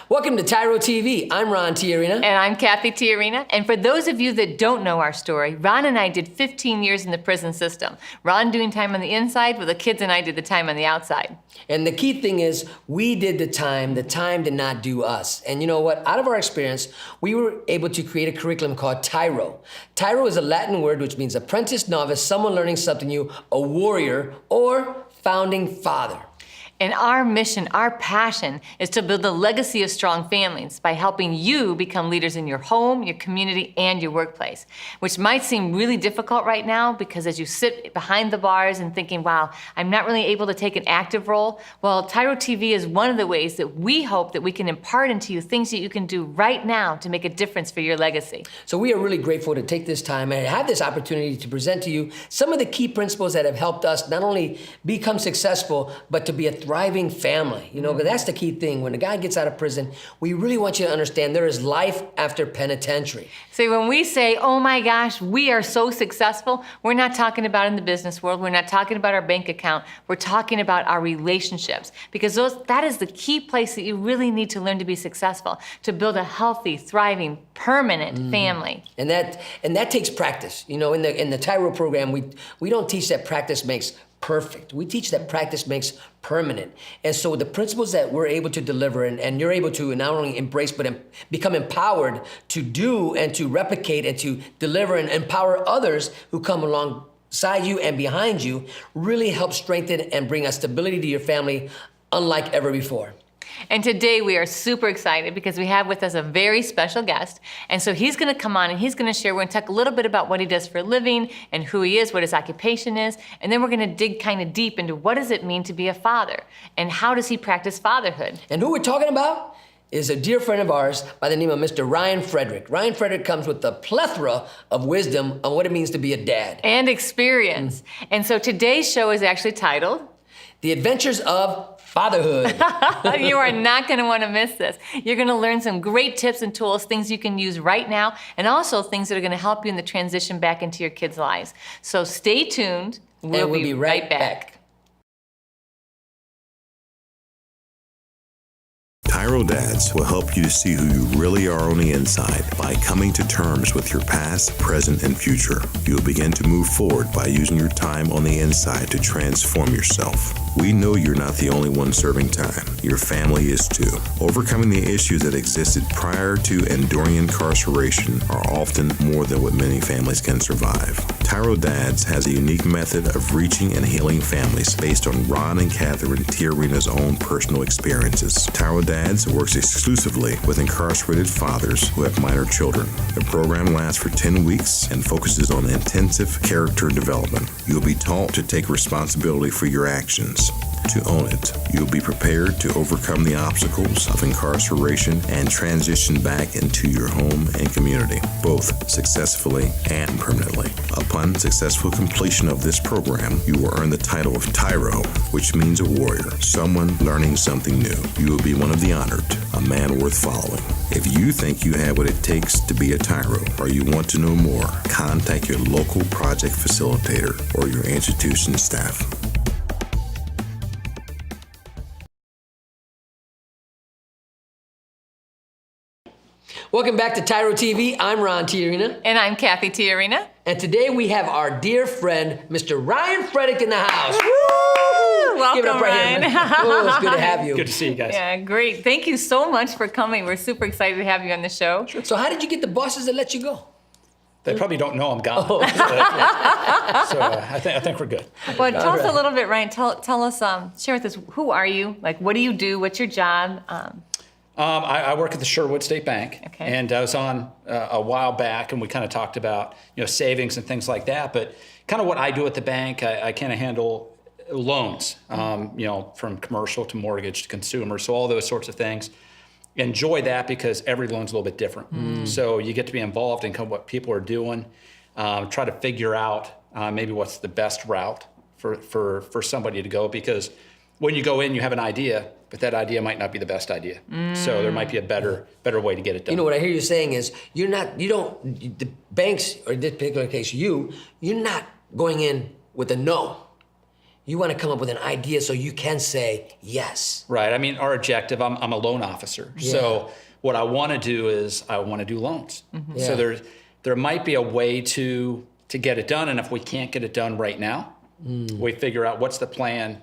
Welcome to TYRO TV. I'm Ron Tiarina. And I'm Cathy Tiarina. And for those of you that don't know our story, Ron and I did 15 years in the prison system. Ron doing time on the inside, while the kids and I did the time on the outside. And the key thing is, we did the time did not do us. And you know what? Out of our experience, we were able to create a curriculum called TYRO. TYRO is a Latin word which means apprentice, novice, someone learning something new, a warrior, or founding father. And our mission, our passion, is to build a legacy of strong families by helping you become leaders in your home, your community, and your workplace, which might seem really difficult right now because as you sit behind the bars and thinking, wow, I'm not really able to take an active role, well, TYRO TV is one of the ways that we hope that we can impart into you things that you can do right now to make a difference for your legacy. So we are really grateful to take this time and have this opportunity to present to you some of the key principles that have helped us not only become successful, but to be a thriving family. You know, because that's the key thing. When a guy gets out of prison, we really want you to understand there is life after penitentiary. See, when we say, oh my gosh, we are so successful, we're not talking about in the business world, we're not talking about our bank account, we're talking about our relationships. Because that is the key place that you really need to learn to be successful, to build a healthy, thriving, permanent family. And that takes practice. You know, in the TYRO program, we don't teach that practice makes perfect. We teach that practice makes permanent. And so the principles that we're able to deliver and you're able to not only embrace, but become empowered to do and to replicate and to deliver and empower others who come alongside you and behind you, really help strengthen and bring a stability to your family unlike ever before. And today we are super excited because we have with us a very special guest. And so he's going to come on and he's going to share, we're going to talk a little bit about what he does for a living and who he is, what his occupation is. And then we're going to dig kind of deep into what does it mean to be a father and how does he practice fatherhood. And who we're talking about is a dear friend of ours by the name of Mr. Ryan Frederick. Ryan Frederick comes with a plethora of wisdom on what it means to be a dad. And experience. And so today's show is actually titled The Adventures of Fatherhood. You are not going to want to miss this. You're going to learn some great tips and tools, things you can use right now, and also things that are going to help you in the transition back into your kids' lives. So stay tuned. We'll be right back. TYRO Dads will help you to see who you really are on the inside by coming to terms with your past, present, and future. You'll begin to move forward by using your time on the inside to transform yourself. We know you're not the only one serving time. Your family is too. Overcoming the issues that existed prior to and during incarceration are often more than what many families can survive. TYRO Dads has a unique method of reaching and healing families based on Ron and Catherine Tiarina's own personal experiences. TYRO Dads works exclusively with incarcerated fathers who have minor children. The program lasts for 10 weeks and focuses on intensive character development. You'll be taught to take responsibility for your actions, to own it. You'll be prepared to overcome the obstacles of incarceration and transition back into your home and community, both successfully and permanently. Upon successful completion of this program, you will earn the title of TYRO, which means a warrior, someone learning something new. You will be one of the honored, a man worth following. If you think you have what it takes to be a TYRO, or you want to know more, contact your local project facilitator or your institution staff. Welcome back to TYRO TV. I'm Ron Tiarina. And I'm Cathy Tiarina. And today we have our dear friend, Mr. Ryan Frederick in the house. Woo! Welcome, Give it up right Ryan. Here, man. Oh, it's good to have you. Good to see you guys. Yeah, great. Thank you so much for coming. We're super excited to have you on the show. So how did you get the bosses to let you go? They probably don't know I'm gone. So I think we're good. Well, tell us a little bit, Ryan. Tell us, share with us, who are you? Like, what do you do? What's your job? I work at the Sherwood State Bank, Okay. and I was on a while back, and we kind of talked about savings and things like that. But kind of what I do at the bank, I kind of handle loans, from commercial to mortgage to consumer, so all those sorts of things. Enjoy that because every loan's a little bit different. So you get to be involved in kind of what people are doing, try to figure out maybe what's the best route for somebody to go, because when you go in, you have an idea, but that idea might not be the best idea. So there might be a better way to get it done. You know what I hear you saying is the banks, or in this particular case, you're not going in with a no. You want to come up with an idea so you can say yes. Right. I mean, our objective, I'm a loan officer. Yeah. So what I want to do is I want to do loans. Yeah. So there might be a way to get it done. And if we can't get it done right now, we figure out what's the plan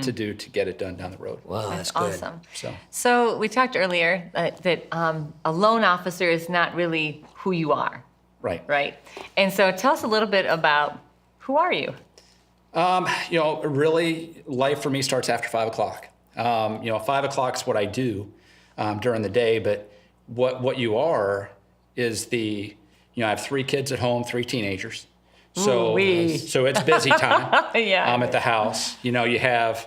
to do to get it done down the road. Wow, that's good. Awesome. So So we talked earlier that a loan officer is not really who you are, right. right? And so tell us a little bit about who are you? Really, life for me starts after 5 o'clock. 5 o'clock is what I do during the day, but what you are is I have 3 kids at home, 3 teenagers. So it's busy time. Yeah. At the house. You have,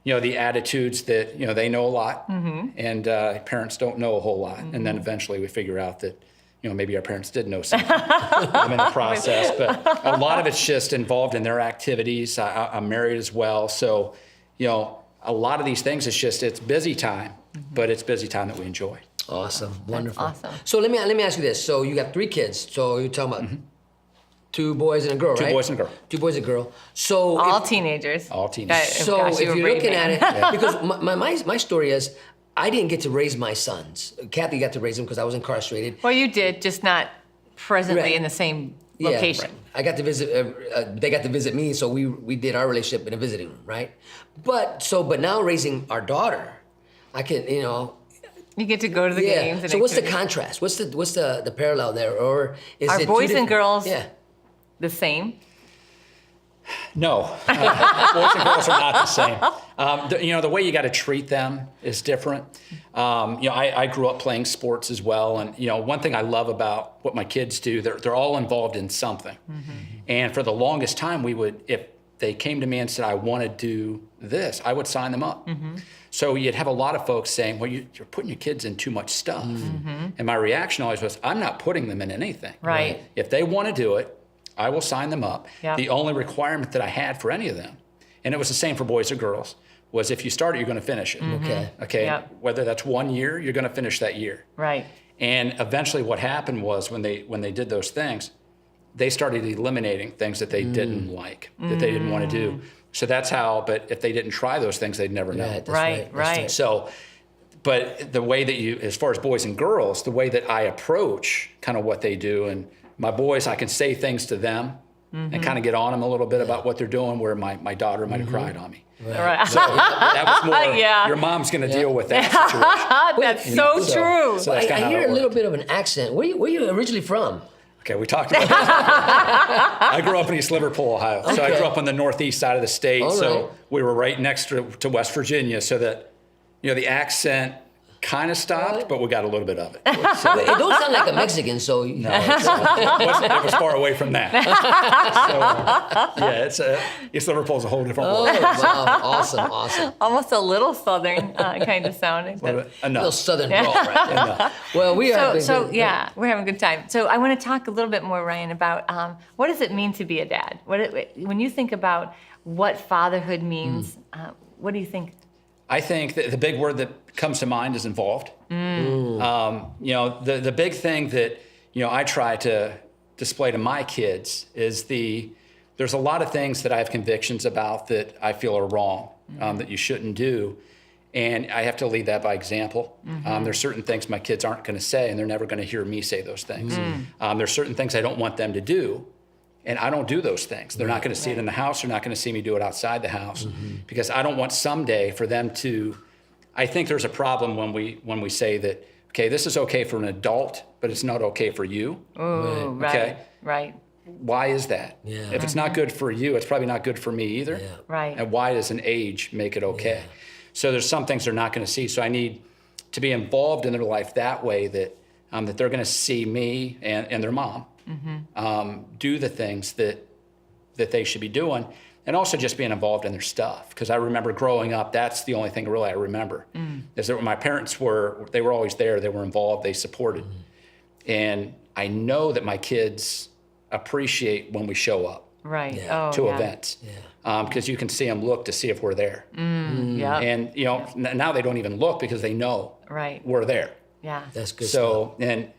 the attitudes that, they know a lot and parents don't know a whole lot. And then eventually we figure out that, maybe our parents did know something in the process. But a lot of it's just involved in their activities. I'm married as well. So, a lot of these things, it's busy time, but it's busy time that we enjoy. Awesome, wonderful. awesome. So let me ask you this. So you got 3 kids. So you're talking about 2 boys and a girl, right? 2 boys and a girl. 2 boys and a girl. So All teenagers. All teenagers. So Gosh, you if were you're brave, looking at man. it, because my story is, I didn't get to raise my sons. Cathy got to raise them because I was incarcerated. Well, you did, just not presently Right. in the same Yeah, location. I got to visit. They got to visit me, so we did our relationship in a visiting room, right? But now raising our daughter, I can You get to go to the yeah. games. And So what's the activities. contrast? What's the parallel there, or is Are it two boys and different- girls Yeah. the same? No, boys and girls are not the same. The way you got to treat them is different. I grew up playing sports as well, and one thing I love about what my kids do, they're all involved in something. And for the longest time, if they came to me and said, "I want to do this," I would sign them up. So you'd have a lot of folks saying, "Well, you're putting your kids in too much stuff," and my reaction always was, "I'm not putting them in anything. Right. If they want to do it, I will sign them up." Yeah. The only requirement that I had for any of them, and it was the same for boys or girls, was if you start it, you're going to finish it. Okay. Yep. Whether that's 1 year, you're going to finish that year. Right. And eventually, what happened was when they did those things, they started eliminating things that they didn't like, that they didn't want to do. So that's how. But if they didn't try those things, they'd never know. Right, that's Right, That's right. So, but the way that as far as boys and girls, the way that I approach kind of what they do, and my boys, I can say things to them and kind of get on them a little bit about what they're doing, where my daughter might have cried on me. Right. So that was more, Yeah. your mom's going to deal with that situation. That's so true. So that's I kinda how hear it a little worked. bit of an accent. Where you originally from? Okay, we talked about this. I grew up in East Liverpool, Ohio. So I Okay. grew up on the northeast side of the state. All So right. we were right next to West Virginia, so that the accent kind of stopped, but we got a little bit of it. So It don't sound like a Mexican, so it was far away from that. So, East Liverpool is a whole different Oh, world. wow, awesome. Almost a little southern kind of sounding. A little bit. A little Enough. southern drawl, right? Enough. Well, we are. We're having a good time. So I want to talk a little bit more, Ryan, about what does it mean to be a dad? When you think about what fatherhood means, what do you think? I think that the big word that comes to mind is involved. The big thing that I try to display to my kids is there's a lot of things that I have convictions about that I feel are wrong, that you shouldn't do, and I have to lead that by example. There's certain things my kids aren't going to say, and they're never going to hear me say those things. There's certain things I don't want them to do, and I don't do those things. They're not going to see it in the house. They're not going to see me do it outside the house, because I don't want someday for them to. I think there's a problem when we say that, okay, this is okay for an adult, but it's not okay for you. Oh, Okay. right. Why is that? Yeah. If it's not good for you, it's probably not good for me either. Yeah. Right. And why does an age make it okay? So there's some things they're not going to see. So I need to be involved in their life that way, that they're going to see me and their mom do the things that they should be doing, and also just being involved in their stuff. Because I remember growing up, that's the only thing really I remember, is that when my parents they were always there, they were involved, they supported. And I know that my kids appreciate when we show up Right. Yeah. Oh, to yeah. events, because you can see them look to see if we're there. Yeah. And now they don't even look because they know Right. we're there. Yeah. That's good. So and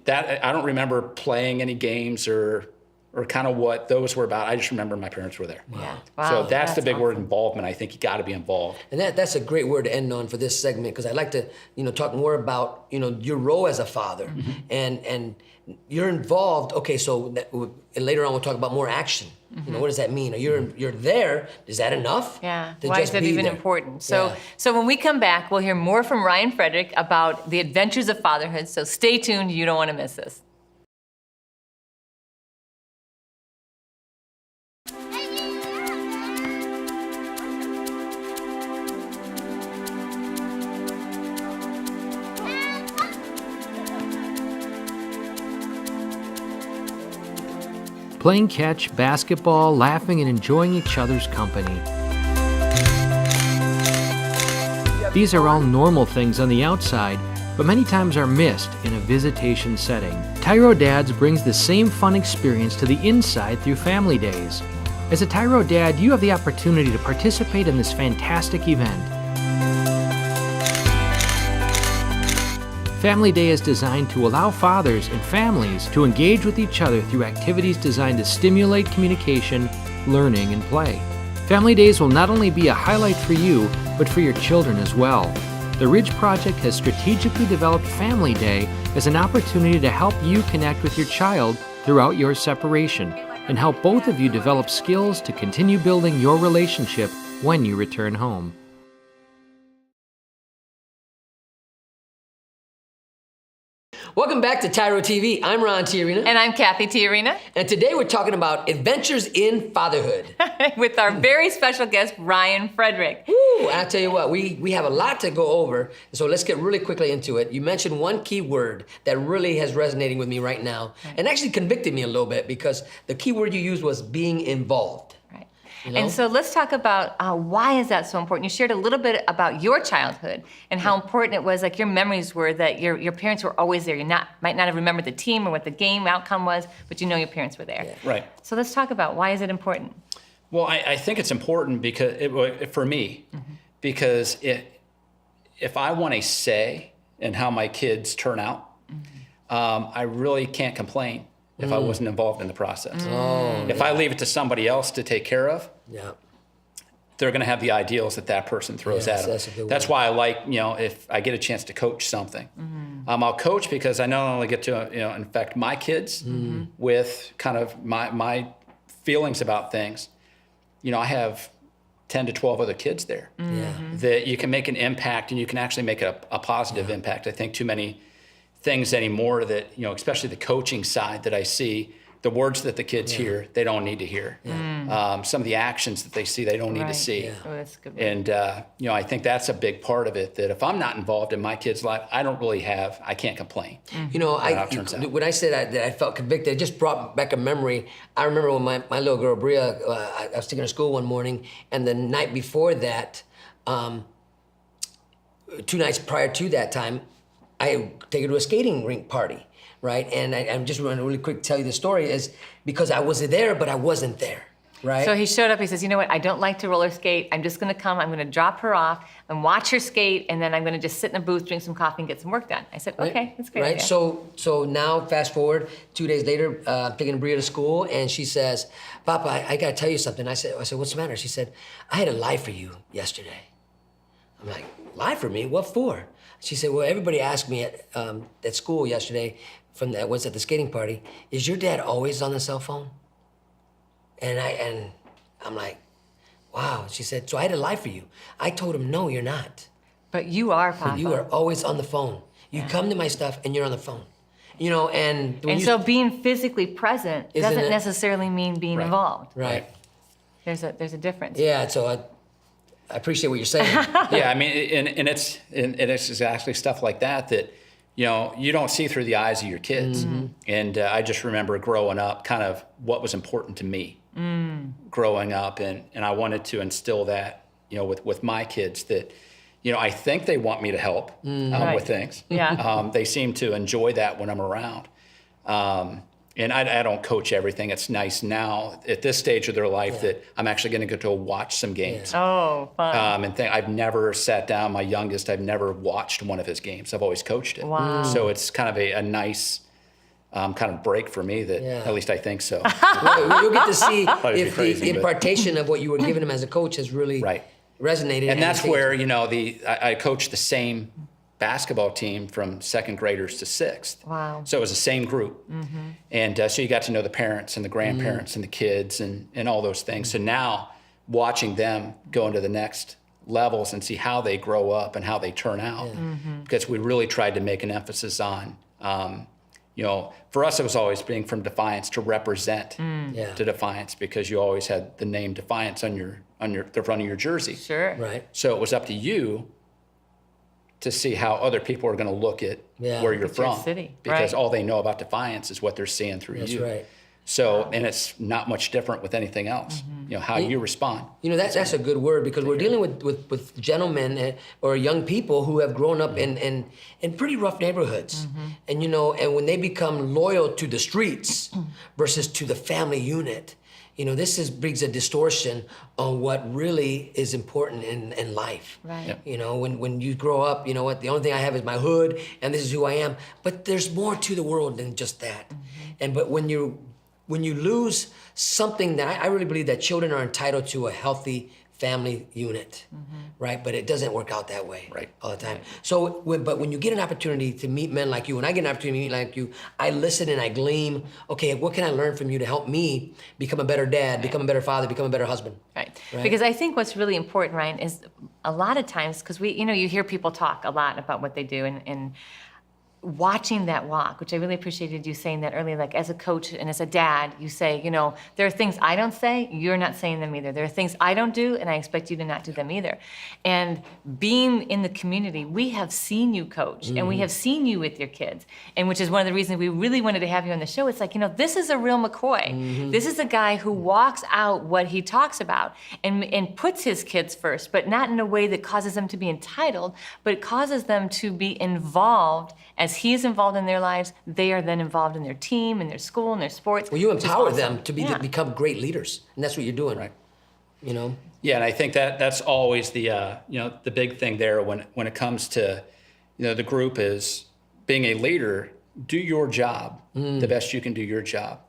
that I don't remember playing any games or or kind of what those were about. I just remember my parents were there. Yeah. So Wow, that's the big word, awesome. involvement. I think you got to be involved. And that's a great word to end on for this segment, because I'd like to, talk more about, your role as a father, and you're involved. Okay, so and later on we'll talk about more action. What does that mean? You're there. Is that enough? Yeah. To Why just is that be even there? important? Yeah. So when we come back, we'll hear more from Ryan Frederick about the adventures of fatherhood. So stay tuned. You don't want to miss this. Playing catch, basketball, laughing, and enjoying each other's company. These are all normal things on the outside, but many times are missed in a visitation setting. TYRO Dads brings the same fun experience to the inside through Family Days. As a TYRO Dad, you have the opportunity to participate in this fantastic event. Family Day is designed to allow fathers and families to engage with each other through activities designed to stimulate communication, learning, and play. Family Days will not only be a highlight for you, but for your children as well. The Ridge Project has strategically developed Family Day as an opportunity to help you connect with your child throughout your separation and help both of you develop skills to continue building your relationship when you return home. Welcome back to TYRO TV. I'm Ron TYRO. And I'm Cathy TYRO And today we're talking about adventures in fatherhood. with our very special guest, Ryan Frederick. Woo, I tell you what, we have a lot to go over, so let's get really quickly into it. You mentioned one key word that really has resonating with me right now, and actually convicted me a little bit, because the key word you used was being involved. Right. You know? And so let's talk about why is that so important? You shared a little bit about your childhood and how important it was, like your memories were that your parents were always there. You might not have remembered the team or what the game outcome was, but you know your parents were there. Yeah. Right. So let's talk about why is it important? Well, I think it's important because for me, because if I want a say in how my kids turn out, I really can't complain if I wasn't involved in the process. If I leave it to somebody else to take care of, Yeah. they're going to have the ideals that person throws Yes, at them. that's a good That's word. why I like, if I get a chance to coach something, I'll coach because I not only get to, infect my kids with kind of my feelings about things. I have 10 to 12 other kids there Yeah. that you can make an impact, and you can actually make a positive impact. I think too many things anymore that, especially the coaching side that I see, the words that the kids hear, they don't need to hear. Some of the actions that they see, they don't need Right. to see. Yeah. Oh, that's a good. And, I think that's a big part of it, that if I'm not involved in my kid's life, I can't complain. how it turns out. When I said that I felt convicted, it just brought back a memory. I remember when my little girl, Bria, I was taking her to school one morning, and the night before that, 2 nights prior to that time, I take her to a skating rink party, right? And I'm just going to really quick tell you the story is because I was there, but I wasn't there, right? So he showed up, he says, you know what, I don't like to roller skate. I'm just gonna come, I'm gonna drop her off and watch her skate, and then I'm gonna just sit in a booth, drink some coffee, and get some work done. I said, okay, that's a great. Right. idea. So now fast forward 2 days later, I'm taking Bria to school, and she says, "Papa, I gotta tell you something." I said, "What's the matter?" She said, "I had a lie for you yesterday." I'm like, "Lie for me? What for?" She said, "Well, everybody asked me at school yesterday, was at the skating party, is your dad always on the cell phone?" And I'm like, "Wow." She said, "So I had to lie for you." I told him, "No, you're not. But you are, Papa. You are always on the phone. You come to my stuff and you're on the phone." And when And so being physically present Isn't doesn't it- necessarily mean being Right. involved. right. There's a difference. Yeah, so I appreciate what you're saying. Yeah, I mean, and it's exactly stuff like that you don't see through the eyes of your kids. And I just remember growing up, kind of what was important to me growing up, and I wanted to instill that with my kids, that I think they want me to help Right. with things. Yeah. They seem to enjoy that when I'm around. And I don't coach everything. It's nice now at this stage of their life that I'm actually going to go to watch some games. Oh, fun. I've never sat down, my youngest, I've never watched one of his games. I've always coached it. Wow. So it's kind of a nice kind of break for me that, Yeah. at least I think so. Well, you'll get to see Probably if crazy, the but- impartation of what you were giving him as a coach has really Right. resonated. And that's he takes- where, I coached the same basketball team from second graders to sixth. Wow. So it was the same group. And so you got to know the parents and the grandparents and the kids and all those things. So now watching them go into the next levels and see how they grow up and how they turn out, because we really tried to make an emphasis on, for us, it was always being from Defiance to represent Yeah. to Defiance, because you always had the name Defiance on the front of your jersey. Sure. Right. So it was up to you to see how other people are going to look at Yeah. where you're It's your from, city, because right. all they know about Defiance is what they're seeing through That's you. right. So, and it's not much different with anything else. How you respond. That's a good word, because we're dealing with gentlemen or young people who have grown up in pretty rough neighborhoods, and and when they become loyal to the streets versus to the family unit, this brings a distortion on what really is important in life. Right. Yep. When you grow up, the only thing I have is my hood, and this is who I am. But there's more to the world than just that. But when you lose something that I really believe that children are entitled to a healthy family unit, right? But it doesn't work out that way Right. all the time. So, but when you get an opportunity to meet men like you, and I get an opportunity to meet like you, I listen and I glean, okay, what can I learn from you to help me become a better dad, become a better father, become a better husband? Right. Right. Because I think what's really important, Ryan, is a lot of times, because you hear people talk a lot about what they do, and watching that walk, which I really appreciated you saying that earlier, like as a coach and as a dad, you say, there are things I don't say, you're not saying them either. There are things I don't do, and I expect you to not do them either. And being in the community, we have seen you coach, and we have seen you with your kids, and which is one of the reasons we really wanted to have you on the show. It's like, this is a real McCoy. This is a guy who walks out what he talks about and puts his kids first, but not in a way that causes them to be entitled, but it causes them to be involved. As he is involved in their lives, they are then involved in their team, in their school, in their sports. Well, you which is empower awesome. them to Yeah. become great leaders, and that's what you're doing, Right. Yeah, and I think that's always the big thing there when it comes to the group is being a leader. Do your job the best you can do your job,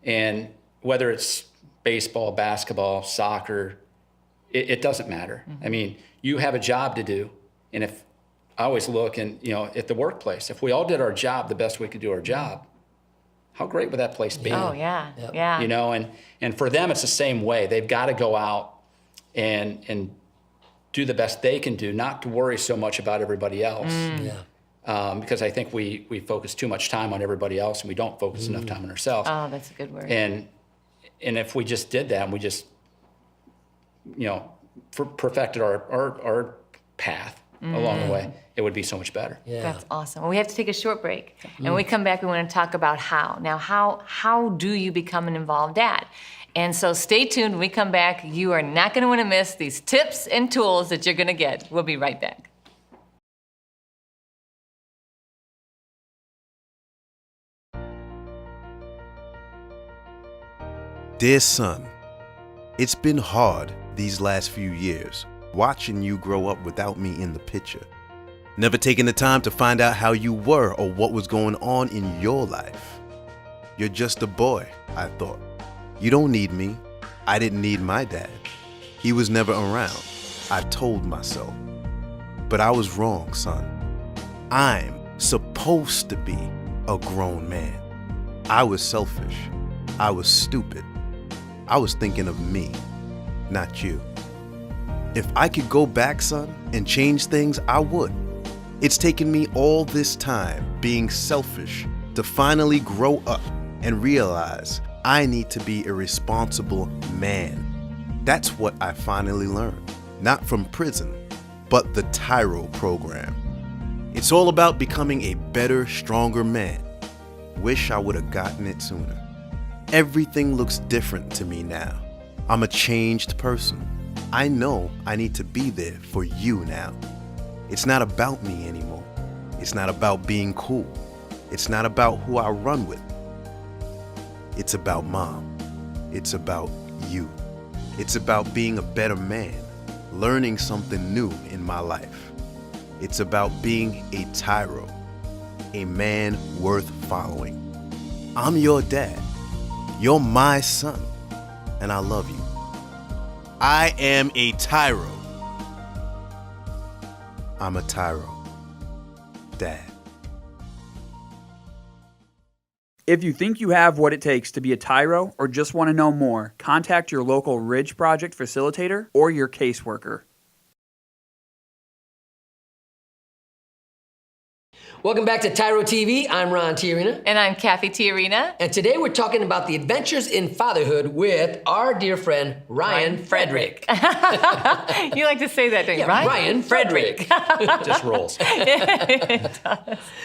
and whether it's baseball, basketball, soccer, it doesn't matter. I mean, you have a job to do, and if I always look and at the workplace, if we all did our job the best we could do our job, how great would that place be? Oh, yeah. Yep. Yeah. And for them, it's the same way. They've got to go out and do the best they can do, not to worry so much about everybody else. Because I think we focus too much time on everybody else, and we don't focus enough time on ourselves. Oh, that's a good word. And if we just did that, and we just perfected our path along the way, it would be so much better. Yeah. That's awesome. Well, we have to take a short break. And when we come back, we want to talk about how. Now, how do you become an involved dad? And so stay tuned. When we come back, you are not going to want to miss these tips and tools that you're going to get. We'll be right back. Dear son, it's been hard these last few years, watching you grow up without me in the picture. Never taking the time to find out how you were or what was going on in your life. You're just a boy, I thought. You don't need me. I didn't need my dad. He was never around, I told myself. But I was wrong, son. I'm supposed to be a grown man. I was selfish. I was stupid. I was thinking of me, not you. If I could go back, son, and change things, I would. It's taken me all this time being selfish to finally grow up and realize I need to be a responsible man. That's what I finally learned, not from prison, but the TYRO program. It's all about becoming a better, stronger man. Wish I would have gotten it sooner. Everything looks different to me now. I'm a changed person. I know I need to be there for you now. It's not about me anymore. It's not about being cool. It's not about who I run with. It's about mom. It's about you. It's about being a better man, learning something new in my life. It's about being a TYRO, a man worth following. I'm your dad. You're my son, and I love you. I am a TYRO. I'm a TYRO. Dad. If you think you have what it takes to be a TYRO or just want to know more, contact your local Ridge Project facilitator or your caseworker. Welcome back to TYRO TV. I'm Ryan Frederick. And I'm Cathy TYRO. And today we're talking about the adventures in fatherhood with our dear friend, Ryan Frederick. You like to say that, don't you? Yeah, Ryan Frederick. Just rolls.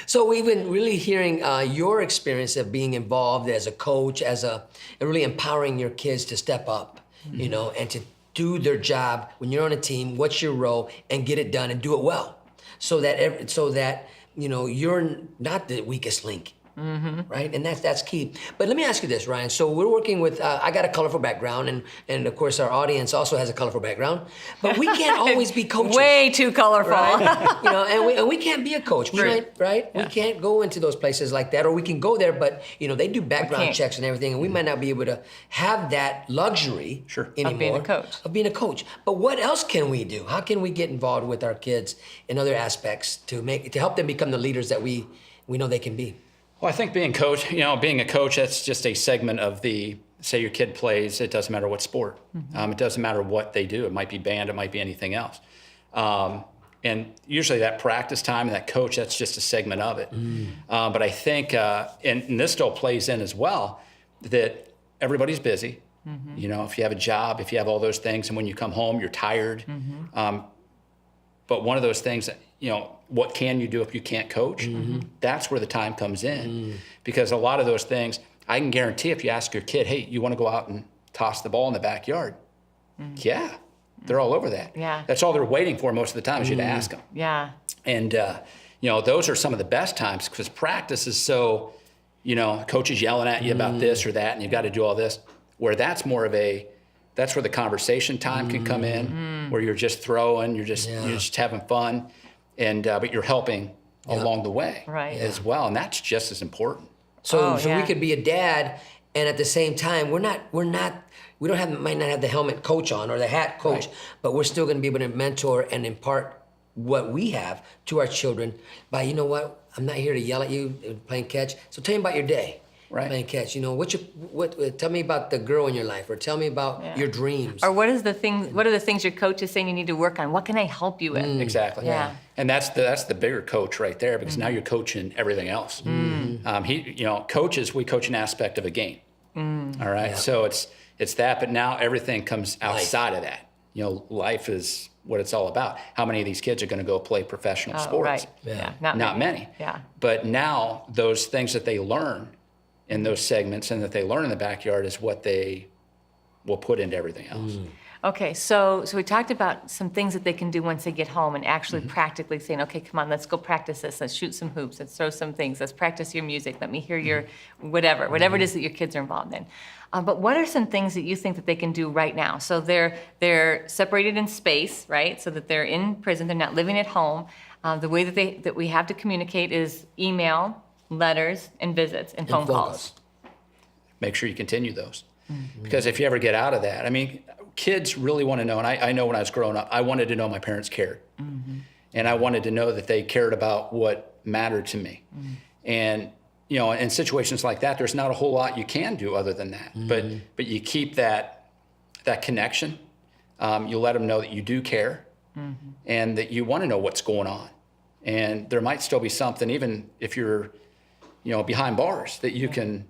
So we've been really hearing your experience of being involved as a coach, and really empowering your kids to step up, you know, and to do their job when you're on a team. What's your role, and get it done and do it well, so that you know you're not the weakest link. Right, and that's key. But let me ask you this, Ryan. So we're working with. I got a colorful background, and of course our audience also has a colorful background. But we can't always be coaches. Way too colorful. Right? You know, and we can't be a coach. We might, right? Yeah. We can't go into those places like that, or we can go there, but you know they do background checks and everything, and we might not be able to have that luxury anymore of being a coach. Of being a coach. But what else can we do? How can we get involved with our kids in other aspects to help them become the leaders that we know they can be? Well, I think being a coach, that's just a segment of say your kid plays, it doesn't matter what sport. It doesn't matter what they do. It might be band, it might be anything else. And usually that practice time and that coach, that's just a segment of it. But I think, and this still plays in as well, that everybody's busy. You know, if you have a job, if you have all those things, and when you come home, you're tired. But one of those things that, you know, what can you do if you can't coach? That's where the time comes in. Because a lot of those things, I can guarantee if you ask your kid, hey, you want to go out and toss the ball in the backyard? Yeah, they're all over that. Yeah. That's all they're waiting for most of the time is you to ask them. Yeah. And, you know, those are some of the best times because practice is so, you know, coach is yelling at you about this or that and you've got to do all this, where that's more of that's where the conversation time can come in, where you're just throwing, you're just having fun, and but you're helping along the way as well, and that's just as important. So we could be a dad, and at the same time, we might not have the helmet coach on or the hat coach, but we're still going to be able to mentor and impart what we have to our children by, you know what, I'm not here to yell at you playing catch. So tell me about your day. Playing catch. You know, tell me about the girl in your life, or tell me about your dreams. Or what are the things your coach is saying you need to work on? What can I help you with? Exactly. Yeah. And that's the bigger coach right there, because now you're coaching everything else. We coach an aspect of a game. All right. Yeah. So it's that, but now everything comes outside of that. You know, life is what it's all about. How many of these kids are going to go play professional sports? Right. Yeah. Not many. Yeah. But now those things that they learn in those segments and that they learn in the backyard is what they will put into everything else. Okay, so we talked about some things that they can do once they get home and actually practically saying, okay, come on, let's go practice this. Let's shoot some hoops. Let's throw some things. Let's practice your music. Let me hear your whatever it is that your kids are involved in. But what are some things that you think that they can do right now? So they're separated in space, right? So that they're in prison. They're not living at home. The way that we have to communicate is email, letters, and visits, and phone calls. Make sure you continue those. Because if you ever get out of that, I mean, kids really want to know, and I know when I was growing up, I wanted to know my parents cared. And I wanted to know that they cared about what mattered to me. And, you know, in situations like that, there's not a whole lot you can do other than that. But you keep that connection. You let them know that you do care and that you want to know what's going on. And there might still be something, even if you're, you know, behind bars, that you can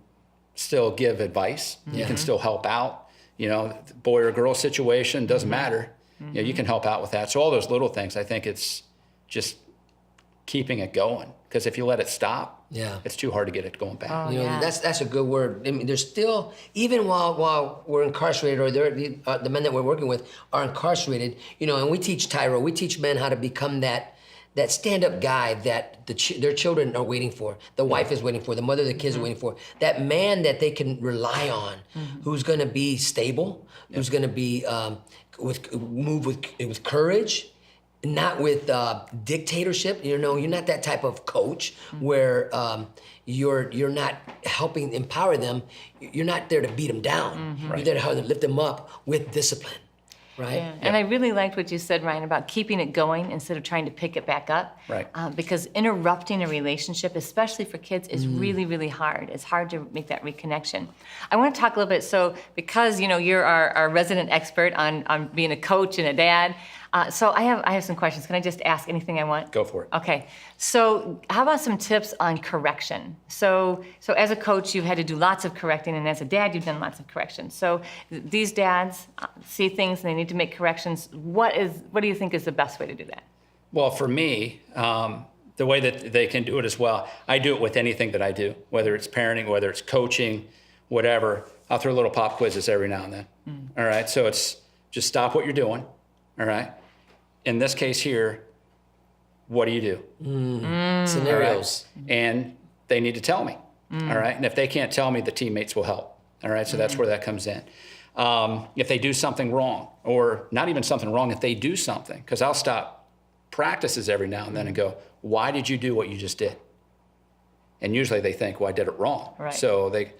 still give advice. You can still help out. You know, boy or girl situation, doesn't matter. You know, you can help out with that. So all those little things, I think it's just keeping it going. Because if you let it stop, it's too hard to get it going back. You know, that's a good word. I mean, there's still, even while we're incarcerated, or the men that we're working with are incarcerated, you know, and we teach TYRO, we teach men how to become that stand-up guy that their children are waiting for, the wife is waiting for, the mother, the kids are waiting for, that man that they can rely on, who's going to be stable, who's going to be move with courage, not with dictatorship. You know, you're not that type of coach where you're not helping empower them. You're not there to beat them down. You're there to help them lift them up with discipline, right? Yeah. And I really liked what you said, Ryan, about keeping it going instead of trying to pick it back up. Right. Because interrupting a relationship, especially for kids, is really, really hard. It's hard to make that reconnection. I want to talk a little bit, so because you're our resident expert on being a coach and a dad, so I have some questions. Can I just ask anything I want? Go for it. Okay. So how about some tips on correction? So as a coach, you've had to do lots of correcting, and as a dad, you've done lots of correction. So these dads see things and they need to make corrections. What do you think is the best way to do that? Well, for me, the way that they can do it as well, I do it with anything that I do, whether it's parenting, whether it's coaching, whatever. I'll throw little pop quizzes every now and then. All right. So it's just stop what you're doing. All right. In this case here, what do you do? Scenarios. All right? And they need to tell me. All right. And if they can't tell me, the teammates will help. All right. So that's where that comes in. If they do something wrong, or not even something wrong, if they do something, because I'll stop practices every now and then and go, why did you do what you just did? And usually they think, well, I did it wrong. Right.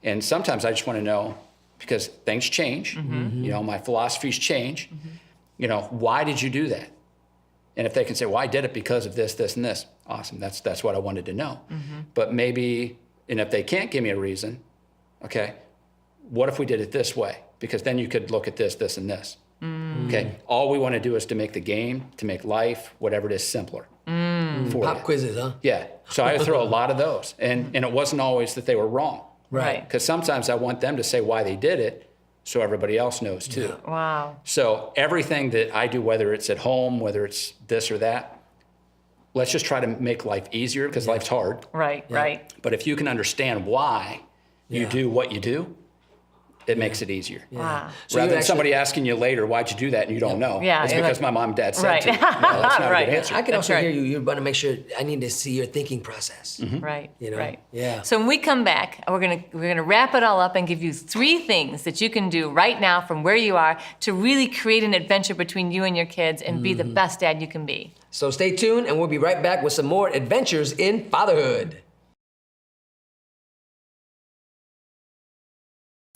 And sometimes I just want to know, because things change, my philosophies change, why did you do that? And if they can say, well, I did it because of this, this, and this, awesome, that's what I wanted to know. But maybe, and if they can't give me a reason, okay, what if we did it this way? Because then you could look at this, this, and this. Okay, all we want to do is to make the game, to make life, whatever it is, simpler. Pop quizzes, huh? Yeah, so I throw a lot of those. And it wasn't always that they were wrong. Right. Because sometimes I want them to say why they did it, so everybody else knows too. Wow. So everything that I do, whether it's at home, whether it's this or that, let's just try to make life easier, because life's hard. Right, right. But if you can understand why you do what you do, it makes it easier. Wow. So Rather you than actually- somebody asking you later, why'd you do that, and you don't know. Yeah, It's you're because like- my mom and dad said Right. to. No, that's not Right. a good answer. I can That's also right. hear you. You're going to make sure I need to see your thinking process. Right. You know? Right. Yeah. So when we come back, we're gonna wrap it all up and give you 3 things that you can do right now from where you are to really create an adventure between you and your kids and be the best dad you can be. So stay tuned, and we'll be right back with some more adventures in fatherhood.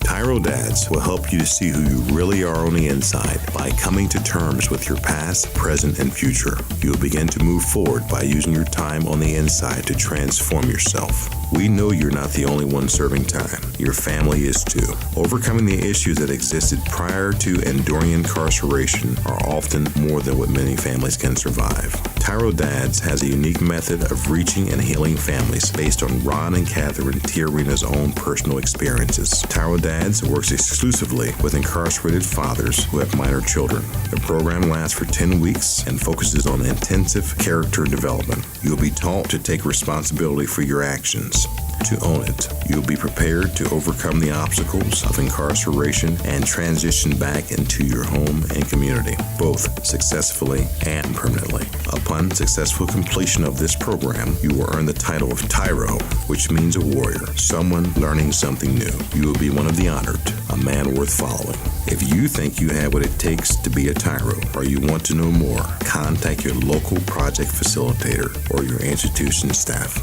TYRO Dads will help you to see who you really are on the inside by coming to terms with your past, present, and future. You'll begin to move forward by using your time on the inside to transform yourself. We know you're not the only one serving time. Your family is too. Overcoming the issues that existed prior to and during incarceration are often more than what many families can survive. TYRO Dads has a unique method of reaching and healing families based on Ron and Catherine TYRO's own personal experiences. TYRO Dads works exclusively with incarcerated fathers who have minor children. The program lasts for 10 weeks and focuses on intensive character development. You'll be taught to take responsibility for your actions, to own it. You'll be prepared to overcome the obstacles of incarceration and transition back into your home and community, both successfully and permanently. Upon successful completion of this program, you will earn the title of TYRO, which means a warrior, someone learning something new. You will be one of the honored, a man worth following. If you think you have what it takes to be a TYRO, or you want to know more, contact your local project facilitator or your institution staff.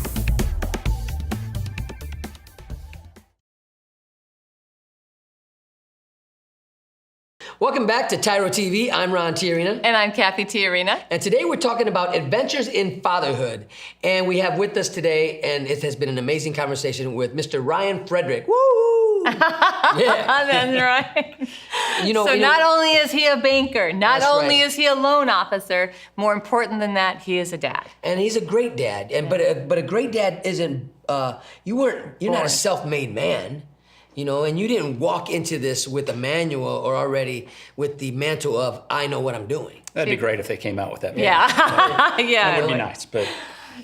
Welcome back to TYRO TV. I'm Ron TYRO. And I'm Cathy TYRO. And today we're talking about adventures in fatherhood. And we have with us today, and it has been an amazing conversation with Mr. Ryan Frederick. Woo! Yeah. That's right. So not only is he a banker, not That's only right. is he a loan officer, more important than that, he is a dad. And he's a great dad. And but a great dad isn't. You're not a self-made man. And you didn't walk into this with a manual or already with the mantle of, I know what I'm doing. That'd be great if they came out with that. Yeah. That Yeah. would be nice, but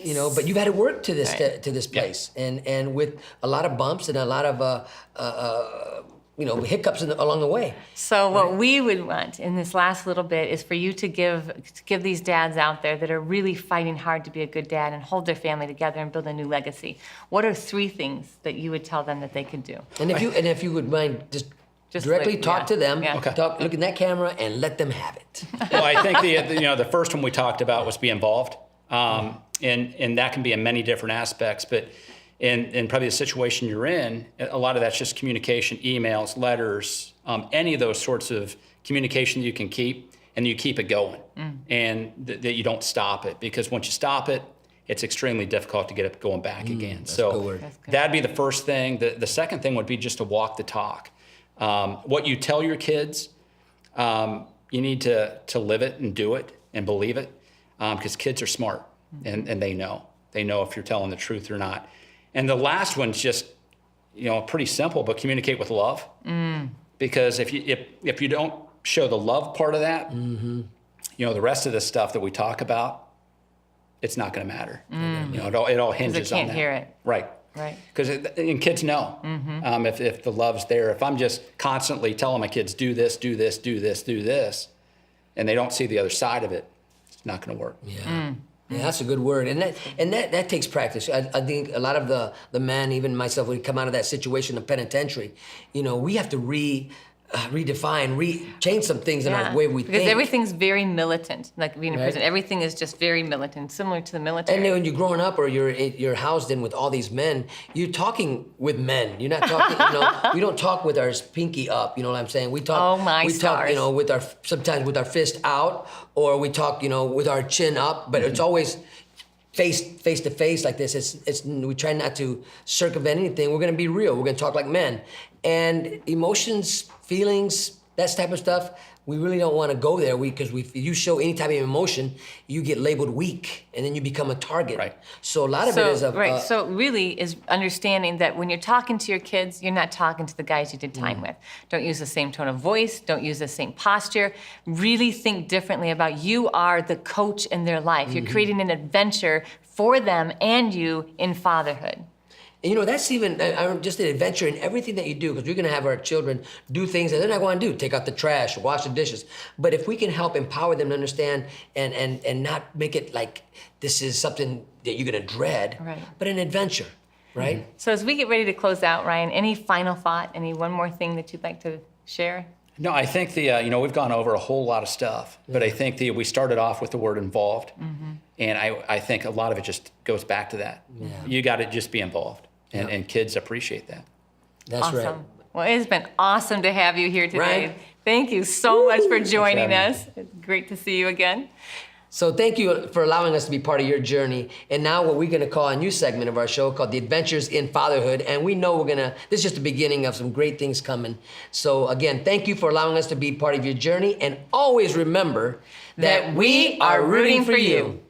But you've had to work to this Right. to this place, and with a lot of bumps and a lot of hiccups along the way. So what we would want in this last little bit is for you to give these dads out there that are really fighting hard to be a good dad and hold their family together and build a new legacy. What are 3 things that you would tell them that they could do? And if you would mind just Just Directly like- talk yeah, to them. yeah. Okay. Talk, look in that camera, and let them have it. Well, I think the first one we talked about was be involved, and that can be in many different aspects. But in probably the situation you're in, a lot of that's just communication, emails, letters, any of those sorts of communication that you can keep, and you keep it going, and that you don't stop it, because once you stop it, it's extremely difficult to get it going back again. a good So word. That's good. that'd be the first thing. The second thing would be just to walk the talk. What you tell your kids, you need to live it and do it and believe it, because kids are smart, and they know if you're telling the truth or not. And the last one's just, pretty simple, but communicate with love, because if you don't show the love part of that, the rest of the stuff that we talk about, it's not going to matter. It all hinges on that. can't hear it. Right. Right. Because kids know if the love's there. If I'm just constantly telling my kids, do this, do this, do this, do this, and they don't see the other side of it, it's not going to work. Yeah. Yeah, that's a good word, and that takes practice. I think a lot of the men, even myself, when we come out of that situation of penitentiary, we have to redefine, change some things in our way we think. Because everything's very militant, like being in prison. Everything is just very militant, similar to the military. And then when you're growing up or you're housed in with all these men, you're talking with men. You're not talking, we don't talk with our pinky up, you know what I'm saying? We talk, stars. talk, sometimes with our fist out, or we talk, with our chin up, but it's always face to face like this. We try not to circumvent anything. We're gonna be real. We're gonna talk like men. And emotions, feelings, that type of stuff, we really don't want to go there because if you show any type of emotion, you get labeled weak, and then you become a target. Right. So a lot of it is So really is understanding that when you're talking to your kids, you're not talking to the guys you did time with. Don't use the same tone of voice. Don't use the same posture. Really think differently about you are the coach in their life. You're creating an adventure for them and you in fatherhood. And that's even just an adventure in everything that you do, because we're going to have our children do things that they're not going to do, take out the trash, wash the dishes. But if we can help empower them to understand and not make it like this is something that you're going to dread, Right. but an adventure, right? So as we get ready to close out, Ryan, any final thought, one more thing that you'd like to share? No, I think we've gone over a whole lot of stuff, but I think we started off with the word involved, and I think a lot of it just goes back to that. Yeah. You got to just be involved, and kids appreciate that. That's Awesome. right. Well, it's been awesome to have you here today. Ryan? Thank you so much for joining having us. It's great to see you again. So thank you for allowing us to be part of your journey. And now what we're going to call a new segment of our show called The Adventures in Fatherhood. And we know this is just the beginning of some great things coming. So again, thank you for allowing us to be part of your journey. And always remember that we are rooting for you.